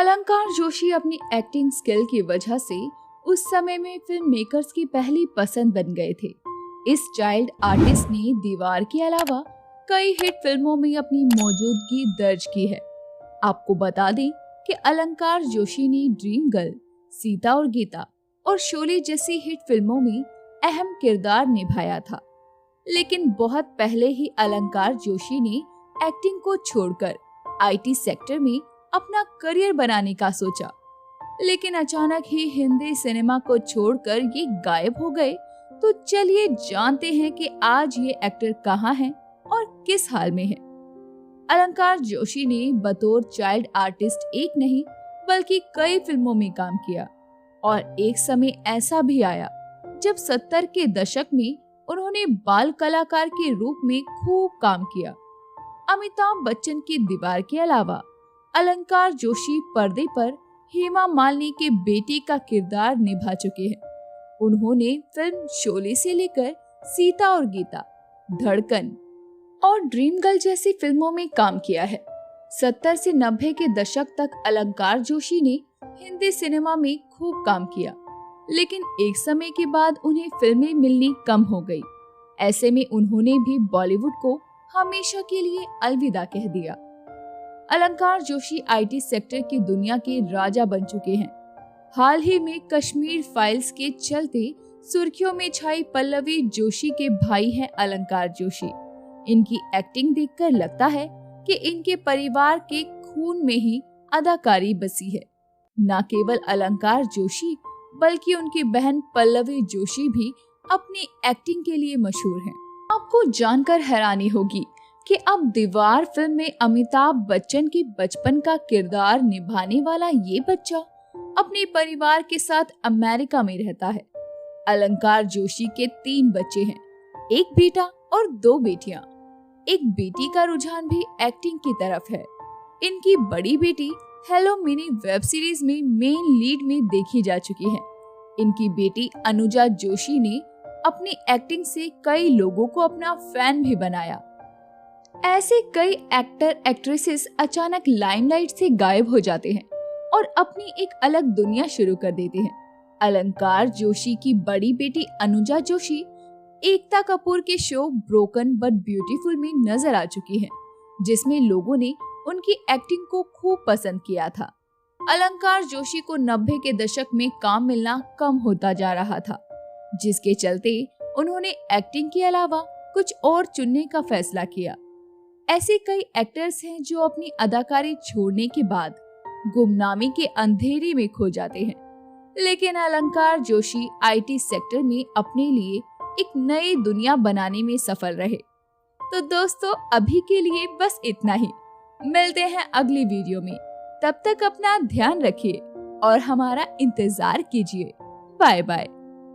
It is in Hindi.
अलंकार जोशी अपनी एक्टिंग स्किल की वजह से उस समय में फिल्म मेकर्स की पहली पसंद बन गए थे। इस चाइल्ड आर्टिस्ट ने दीवार के अलावा कई हिट फिल्मों में अपनी मौजूदगी दर्ज की है। आपको बता दें कि अलंकार जोशी ने ड्रीम गर्ल, सीता और गीता और शोले जैसी हिट फिल्मों में अहम किरदार निभाया था। लेकिन बहुत पहले ही अलंकार जोशी ने एक्टिंग को छोड़कर आईटी सेक्टर में अपना करियर बनाने का सोचा। लेकिन अचानक ही हिंदी सिनेमा को छोड़कर ये गायब हो गए। तो चलिए जानते हैं कि आज ये एक्टर कहाँ हैं और किस हाल में हैं। अलंकार जोशी ने बतौर चाइल्ड आर्टिस्ट एक नहीं बल्कि कई फिल्मों में काम किया और एक समय ऐसा भी आया जब 70 के दशक में उन्होंने बाल कलाकार के रूप में खूब काम किया। अमिताभ बच्चन की दीवार के अलावा अलंकार जोशी पर्दे पर हेमा मालिनी के बेटी का किरदार निभा चुके हैं। उन्होंने फिल्म शोले से लेकर सीता और गीता, धड़कन और ड्रीम गर्ल जैसी फिल्मों में काम किया है। 70 से 90 के दशक तक अलंकार जोशी ने हिंदी सिनेमा में खूब काम किया, लेकिन एक समय के बाद उन्हें फिल्में मिलनी कम हो गई। ऐसे में उन्होंने भी बॉलीवुड को हमेशा के लिए अलविदा कह दिया। अलंकार जोशी आईटी सेक्टर की दुनिया के राजा बन चुके हैं। हाल ही में कश्मीर फाइल्स के चलते सुर्खियों में छाई पल्लवी जोशी के भाई हैं अलंकार जोशी। इनकी एक्टिंग देखकर लगता है कि इनके परिवार के खून में ही अदाकारी बसी है। न केवल अलंकार जोशी बल्कि उनकी बहन पल्लवी जोशी भी अपनी एक्टिंग के लिए मशहूर हैं। आपको जानकर हैरानी होगी कि अब दीवार फिल्म में अमिताभ बच्चन के बचपन का किरदार निभाने वाला ये बच्चा अपने परिवार के साथ अमेरिका में रहता है। अलंकार जोशी के 3 बच्चे हैं, एक बेटा और 2 बेटियां। एक बेटी का रुझान भी एक्टिंग की तरफ है। इनकी बड़ी बेटी हेलो मिनी वेब सीरीज में मेन लीड में देखी जा चुकी है। इनकी बेटी अनुजा जोशी ने अपनी एक्टिंग से कई लोगों को अपना फैन भी बनाया। ऐसे कई एक्टर एक्ट्रेसेस अचानक लाइमलाइट से गायब हो जाते हैं और अपनी एक अलग दुनिया शुरू कर देते हैं। अलंकार जोशी की बड़ी बेटी अनुजा जोशी एकता कपूर के शो ब्रोकन बट ब्यूटीफुल में नजर आ चुकी है, जिसमें लोगों ने उनकी एक्टिंग को खूब पसंद किया था। अलंकार जोशी को 90 के दशक में काम मिलना कम होता जा रहा था, जिसके चलते उन्होंने एक्टिंग के अलावा कुछ और चुनने का फैसला किया। ऐसे कई एक्टर्स हैं जो अपनी अदाकारी छोड़ने के बाद गुमनामी के अंधेरे में खो जाते हैं, लेकिन अलंकार जोशी आईटी सेक्टर में अपने लिए एक नई दुनिया बनाने में सफल रहे। तो दोस्तों, अभी के लिए बस इतना ही। मिलते हैं अगली वीडियो में। तब तक अपना ध्यान रखिए और हमारा इंतजार कीजिए। Bye bye.